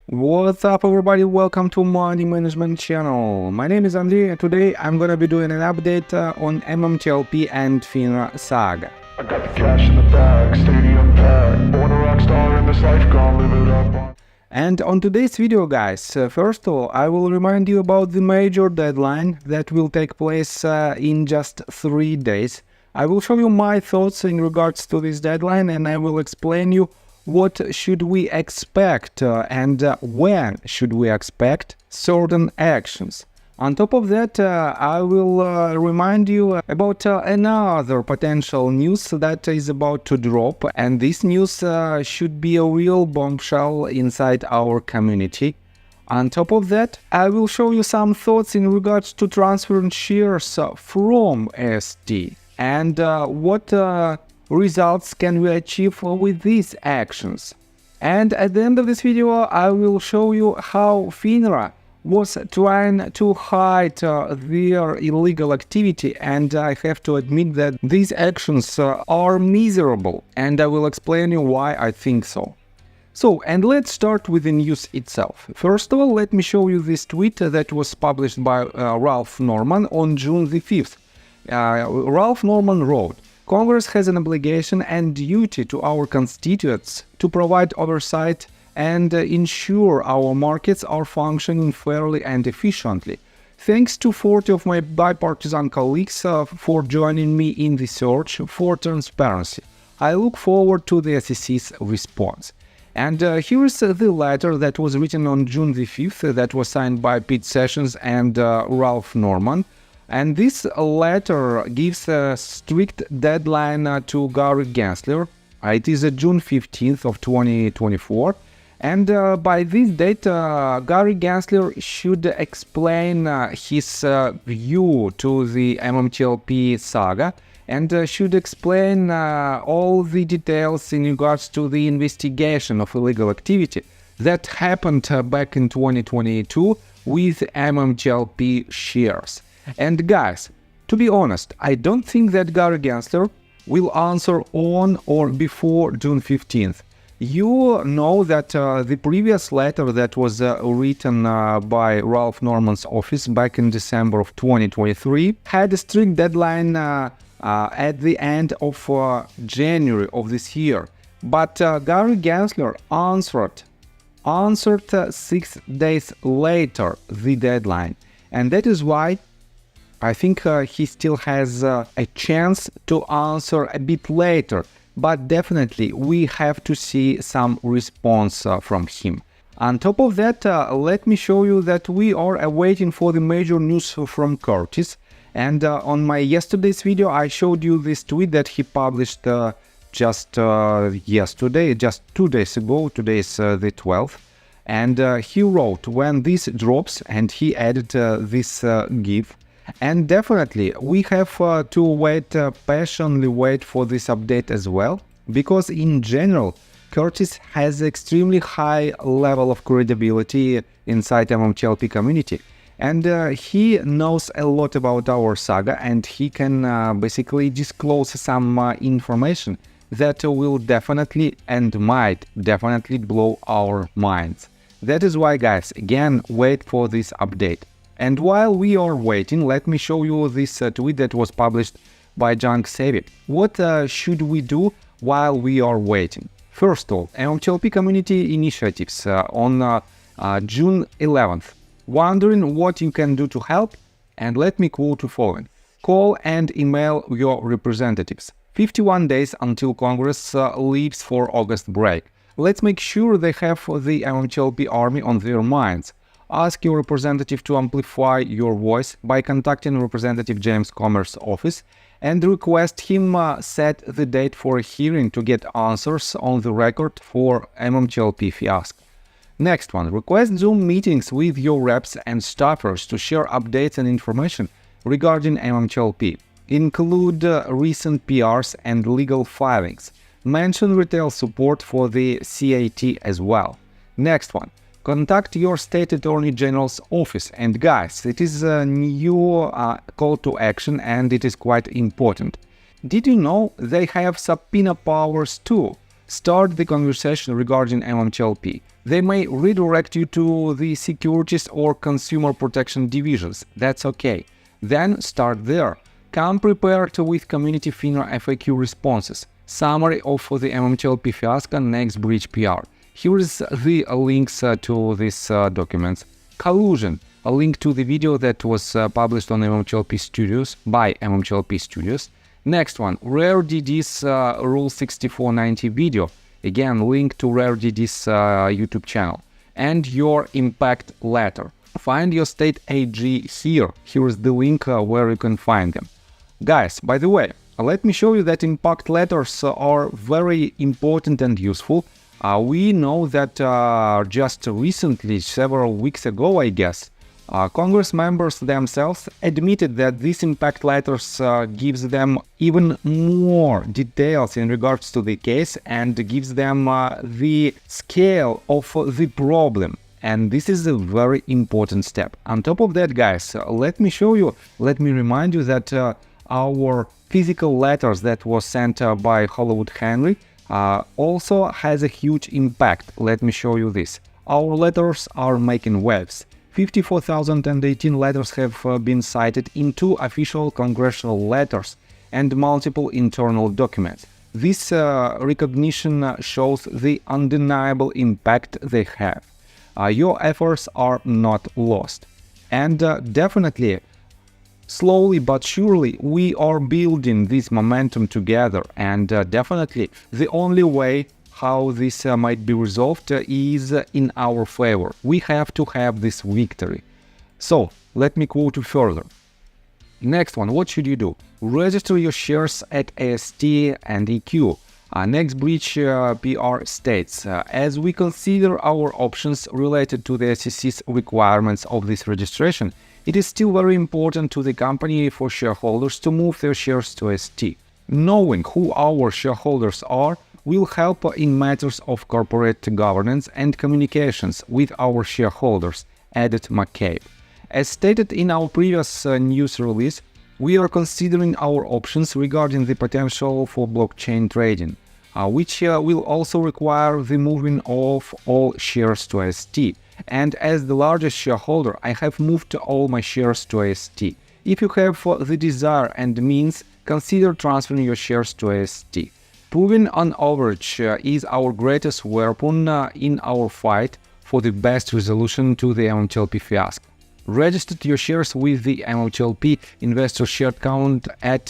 What's up everybody, welcome to Money Management channel. My name is Andrei and today I'm gonna be doing an update on MMTLP and FINRA saga. I got the cash in the bag, stadium packed, born a rock star in this life, gonna live it up. And on today's video guys, first of all I will remind you about the major deadline that will take place in just 3 days. I will show you my thoughts in regards to this deadline and I will explain you what should we expect and when should we expect certain actions. On top of that, I will remind you about another potential news that is about to drop, and this news should be a real bombshell inside our community. On top of that, I will show you some thoughts in regards to transferring shares from ST and what results can we achieve with these actions. And at the end of this video I will show you how FINRA was trying to hide their illegal activity, and I have to admit that these actions are miserable, and I will explain you why I think so. So, and let's start with the news itself. First of all, let me show you this tweet that was published by Ralph Norman on June the 5th. Ralph Norman wrote, "Congress has an obligation and duty to our constituents to provide oversight and ensure our markets are functioning fairly and efficiently. Thanks to 40 of my bipartisan colleagues for joining me in the search for transparency. I look forward to the SEC's response." And here is the letter that was written on June the 5th that was signed by Pete Sessions and Ralph Norman. And this letter gives a strict deadline to Gary Gensler. It is June 15th of 2024. And by this date, Gary Gensler should explain his view to the MMTLP saga and should explain all the details in regards to the investigation of illegal activity that happened back in 2022 with MMTLP shares. And guys, to be honest, I don't think that Gary Gensler will answer on or before June 15th. You know that the previous letter that was written by Ralph Norman's office back in December of 2023 had a strict deadline at the end of January of this year. But Gary Gensler answered 6 days later the deadline. And that is why I think he still has a chance to answer a bit later, but definitely we have to see some response from him. On top of that, let me show you that we are awaiting for the major news from Curtis. And on my yesterday's video, I showed you this tweet that he published just yesterday, just 2 days ago. Today is the 12th. And he wrote, "When this drops," and he added this GIF. And definitely we have to wait, patiently wait for this update as well, because in general Curtis has extremely high level of credibility inside MMTLP community, and he knows a lot about our saga, and he can basically disclose some information that will definitely and might definitely blow our minds. That is why guys, again, wait for this update. And while we are waiting, let me show you this tweet that was published by Junk Savvy. What should we do while we are waiting? First of all, MMTLP community initiatives on June 11th. Wondering what you can do to help? And let me quote the following. "Call and email your representatives. 51 days until Congress leaves for August break. Let's make sure they have the MMTLP army on their minds. Ask your representative to amplify your voice by contacting Representative James Comer's office and request him set the date for a hearing to get answers on the record for MMTLP fiasco. Next one, request Zoom meetings with your reps and staffers to share updates and information regarding MMTLP. Include recent PRs and legal filings. Mention retail support for the CAT as well. Next one, contact your state attorney general's office. And guys, it is a new call to action and it is quite important. Did you know they have subpoena powers too? Start the conversation regarding MMTLP. They may redirect you to the securities or consumer protection divisions. That's okay. Then start there. Come prepared with community FINRA FAQ responses. Summary of the MMTLP fiasco, next bridge PR. Here is the links to these documents. Collusion, a link to the video that was published on MMTLP Studios by MMTLP Studios. Next one, Rare DD's Rule 6490 video. Again, link to Rare DD's YouTube channel. And your impact letter. Find your state AG here. Here is the link where you can find them. Guys, by the way, let me show you that impact letters are very important and useful. We know that just recently, several weeks ago, I guess, Congress members themselves admitted that these impact letters gives them even more details in regards to the case and gives them the scale of the problem. And this is a very important step. On top of that, guys, let me remind you that our physical letters that was sent by Hollywood Henry also has a huge impact. Let me show you this. Our letters are making waves. 54,018 letters have been cited in 2 official congressional letters and multiple internal documents. This recognition shows the undeniable impact they have. Your efforts are not lost. And definitely, slowly but surely, we are building this momentum together. And definitely, the only way how this might be resolved is in our favor. We have to have this victory. So, let me quote you further. Next one, what should you do? Register your shares at AST and EQ. Next bridge PR states, as we consider our options related to the SEC's requirements of this registration, it is still very important to the company for shareholders to move their shares to ST. Knowing who our shareholders are will help in matters of corporate governance and communications with our shareholders, added McCabe. As stated in our previous news release, we are considering our options regarding the potential for blockchain trading, which will also require the moving of all shares to ST. And as the largest shareholder, I have moved all my shares to ST. If you have the desire and means, consider transferring your shares to ST. Proving on average is our greatest weapon in our fight for the best resolution to the MMTLP fiasco. Register your shares with the MMTLP investor share account at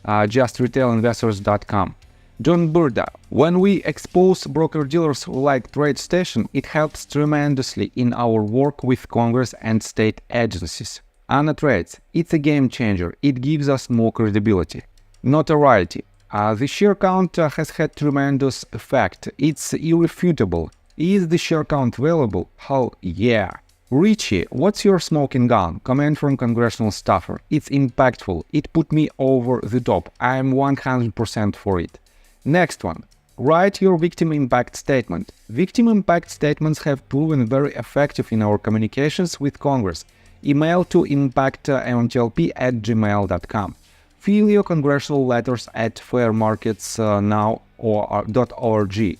justretail.investors.com. John Burda, when we expose broker-dealers like TradeStation, it helps tremendously in our work with Congress and state agencies. Anna Trades, it's a game changer. It gives us more credibility. Notoriety. The share count has had tremendous effect. It's irrefutable. Is the share count valuable? Hell yeah. Richie, what's your smoking gun? Comment from congressional staffer. It's impactful. It put me over the top. I'm 100% for it. Next one. Write your victim impact statement. Victim impact statements have proven very effective in our communications with Congress. Email to impactmmtlp@gmail.com. Fill your congressional letters at fairmarketsnow.org.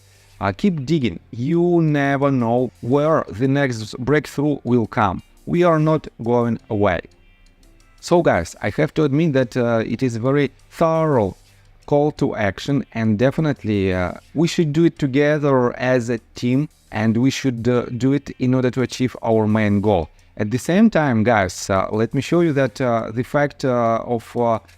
Keep digging. You never know where the next breakthrough will come. We are not going away. So guys, I have to admit that it is a very thorough call to action, and definitely we should do it together as a team, and we should do it in order to achieve our main goal. At the same time, guys, let me show you that the fact of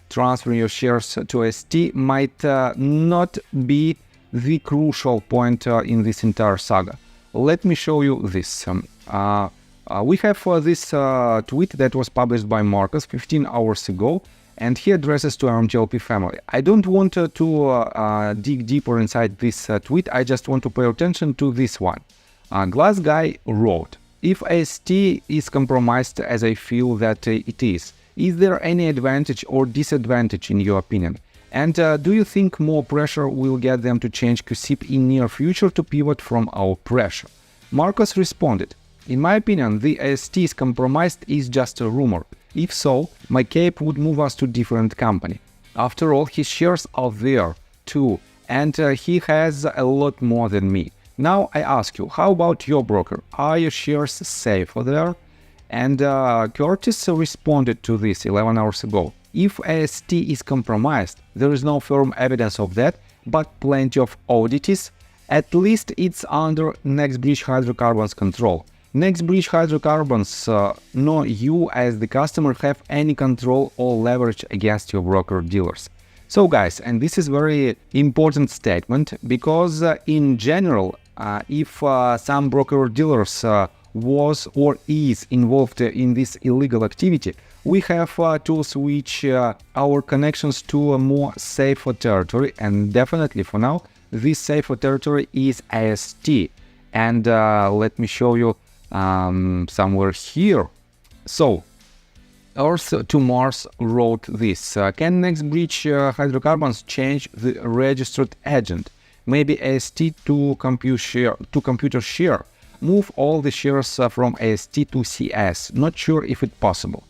transferring your shares to ST might not be the crucial point in this entire saga. Let me show you this. We have this tweet that was published by Marcus 15 hours ago, and he addresses to MMTLP family. I don't want to dig deeper inside this tweet, I just want to pay attention to this one. Glass Guy wrote, if ST is compromised as I feel that it is there any advantage or disadvantage in your opinion? And do you think more pressure will get them to change QSIP in near future to pivot from our pressure? Marcus responded, in my opinion, the ST's compromised is just a rumor. If so, my cape would move us to different company. After all, his shares are there too, and he has a lot more than me. Now I ask you, how about your broker? Are your shares safe there? And Curtis responded to this 11 hours ago. If AST is compromised, there is no firm evidence of that, but plenty of oddities. At least it's under NextBridge Hydrocarbons control. NextBridge Hydrocarbons, no you as the customer have any control or leverage against your broker dealers. So guys, and this is very important statement, because in general, if some broker dealers was or is involved in this illegal activity, we have to switch our connections to a more safer territory, and definitely for now this safer territory is AST. And let me show you somewhere here. So Earth to Mars wrote this. Can NextBridge Hydrocarbons change the registered agent? Maybe AST to computer share. Move all the shares from AST to CS. Not sure if it's possible.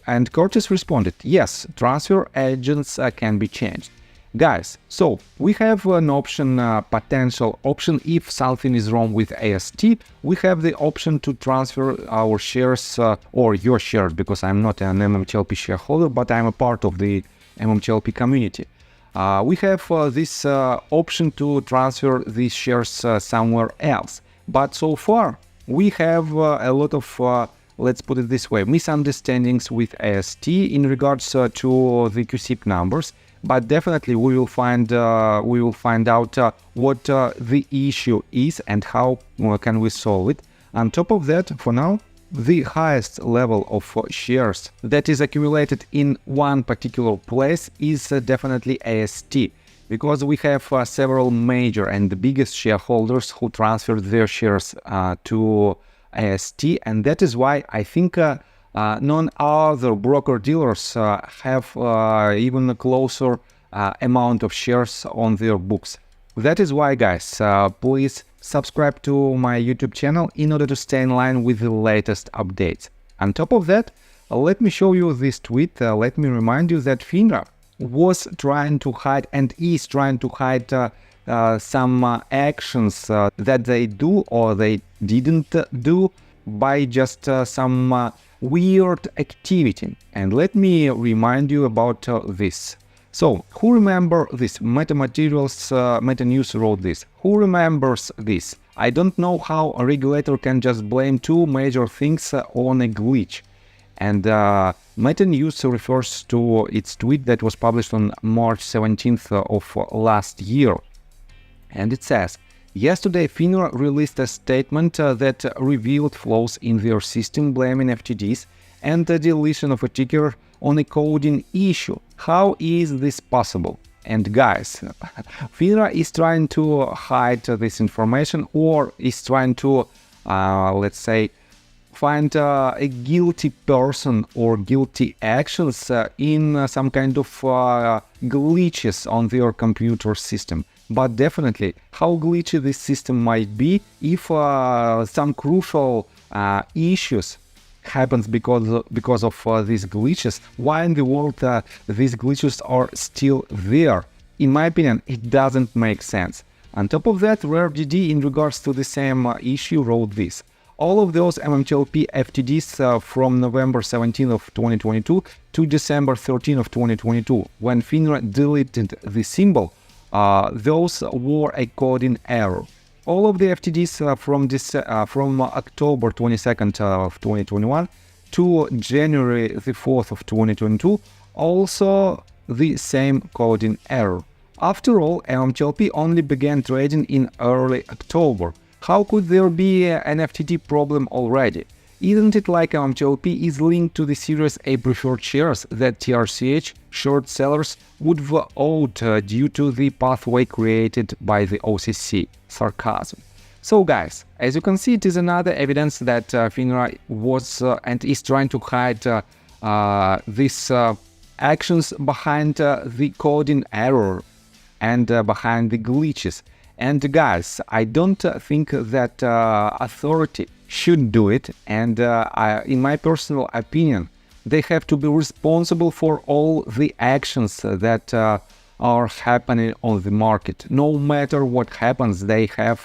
And Curtis responded, yes, transfer agents can be changed. Guys, so we have an option, potential option. If something is wrong with AST, we have the option to transfer our shares or your shares, because I'm not an MMTLP shareholder, but I'm a part of the MMTLP community. We have this option to transfer these shares somewhere else. But so far, we have a lot of, let's put it this way, misunderstandings with AST in regards to the QSIP numbers. But definitely we will find out what the issue is and how can we solve it. On top of that, for now, the highest level of shares that is accumulated in one particular place is definitely AST, because we have several major and the biggest shareholders who transferred their shares to AST, and that is why I think none other broker dealers have even a closer amount of shares on their books. That is why, guys, please subscribe to my YouTube channel in order to stay in line with the latest updates. On top of that, let me show you this tweet. Let me remind you that FINRA was trying to hide and is trying to hide some actions that they do or they didn't do by just some weird activity. And let me remind you about this. So, who remember this? Metamaterials, Meta News wrote this. Who remembers this? I don't know how a regulator can just blame two major things on a glitch. And Meta News refers to its tweet that was published on March 17th of last year. And it says, yesterday FINRA released a statement that revealed flaws in their system, blaming FTDs and the deletion of a ticker on a coding issue. How is this possible? And guys, FINRA is trying to hide this information, or is trying to, let's say, find a guilty person or guilty actions in some kind of glitches on their computer system. But definitely, how glitchy this system might be if some crucial issues happens because of these glitches. Why in the world these glitches are still there? In my opinion, it doesn't make sense. On top of that, RareDD in regards to the same issue wrote this. All of those MMTLP FTDs from November 17 of 2022 to December 13 of 2022, when FINRA deleted the symbol, those were a coding error. All of the FTDs from October 22nd of 2021 to January the 4th of 2022, also the same coding error. After all, MMTLP only began trading in early October. How could there be an FTD problem already? Isn't it like MMTLP is linked to the Series A preferred shares that TRCH short sellers would have owed due to the pathway created by the OCC? Sarcasm. So guys, as you can see, it is another evidence that FINRA was and is trying to hide these actions behind the coding error and behind the glitches. And guys, I don't think that authority should do it, and in my personal opinion, they have to be responsible for all the actions that are happening on the market. No matter what happens, they have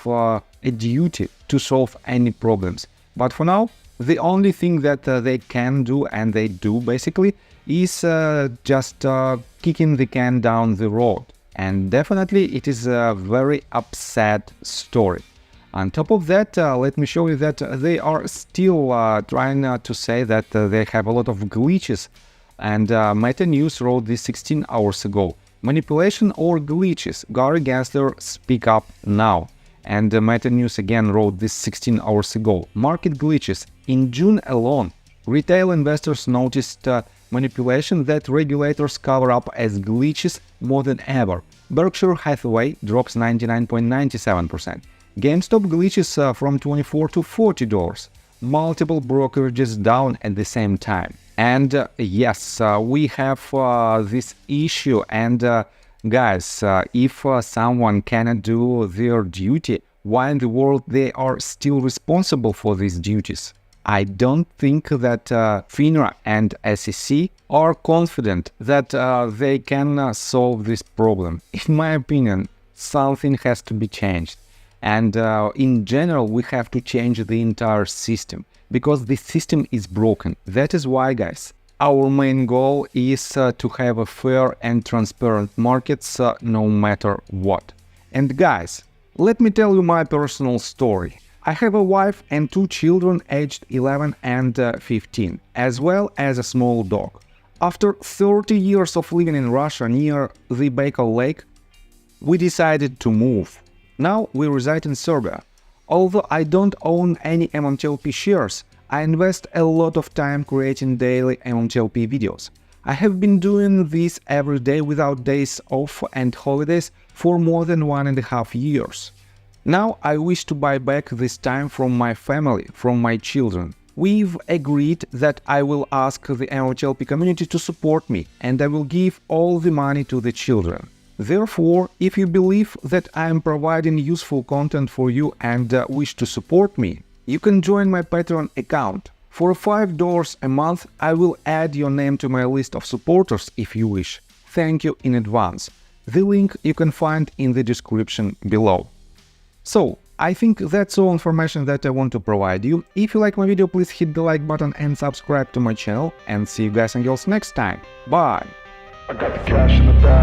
a duty to solve any problems. But for now, the only thing that they can do, and they do basically, is just kicking the can down the road. And definitely it is a very upset story. On top of that, let me show you that they are still trying to say that they have a lot of glitches. And Meta News wrote this 16 hours ago. Manipulation or glitches? Gary Gensler, speak up now. And Meta News again wrote this 16 hours ago. Market glitches. In June alone, retail investors noticed manipulation that regulators cover up as glitches more than ever. Berkshire Hathaway drops 99.97%. GameStop glitches from $24 to $40. Multiple brokerages down at the same time. And yes, we have this issue. And guys, if someone cannot do their duty, why in the world they are still responsible for these duties? I don't think that FINRA and SEC are confident that they can solve this problem. In my opinion, something has to be changed. And in general, we have to change the entire system, because the system is broken. That is why, guys, our main goal is to have a fair and transparent markets no matter what. And guys, let me tell you my personal story. I have a wife and 2 children aged 11 and 15, as well as a small dog. After 30 years of living in Russia near the Baikal Lake, we decided to move. Now we reside in Serbia. Although I don't own any MMTLP shares, I invest a lot of time creating daily MMTLP videos. I have been doing this every day without days off and holidays for more than 1.5 years. Now I wish to buy back this time from my family, from my children. We've agreed that I will ask the MMTLP community to support me, and I will give all the money to the children. Therefore, if you believe that I am providing useful content for you and wish to support me, you can join my Patreon account. For $5 a month, I will add your name to my list of supporters if you wish. Thank you in advance. The link you can find in the description below. So, I think that's all information that I want to provide you. If you like my video, please hit the like button and subscribe to my channel. And see you guys and girls next time. Bye! I got the cash in the bag.